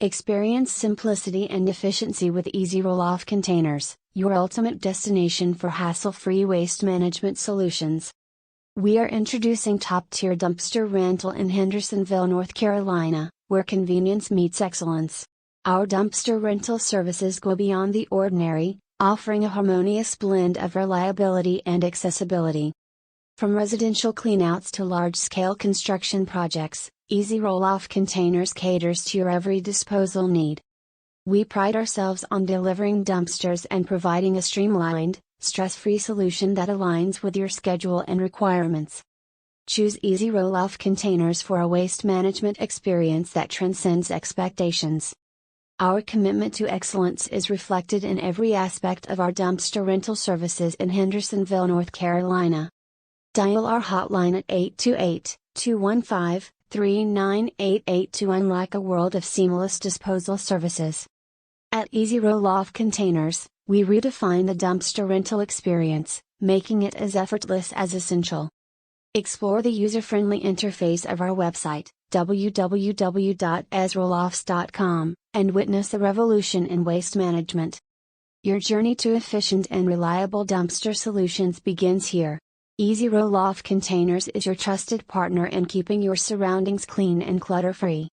Experience simplicity and efficiency with EZ Rolloff Containers, your ultimate destination for hassle-free waste management solutions. We are introducing top-tier dumpster rental in Hendersonville, North Carolina, where convenience meets excellence. Our dumpster rental services go beyond the ordinary, offering a harmonious blend of reliability and accessibility. From residential cleanouts to large-scale construction projects, EZ Rolloff Containers caters to your every disposal need. We pride ourselves on delivering dumpsters and providing a streamlined, stress-free solution that aligns with your schedule and requirements. Choose EZ Rolloff Containers for a waste management experience that transcends expectations. Our commitment to excellence is reflected in every aspect of our dumpster rental services in Hendersonville, North Carolina. Dial our hotline at 828-215-3988 to unlock a world of seamless disposal services. At EZ Rolloff Containers, we redefine the dumpster rental experience, making it as effortless as essential. Explore the user-friendly interface of our website, www.ezrolloffs.com, and witness the revolution in waste management. Your journey to efficient and reliable dumpster solutions begins here. EZ Rolloff Containers is your trusted partner in keeping your surroundings clean and clutter-free.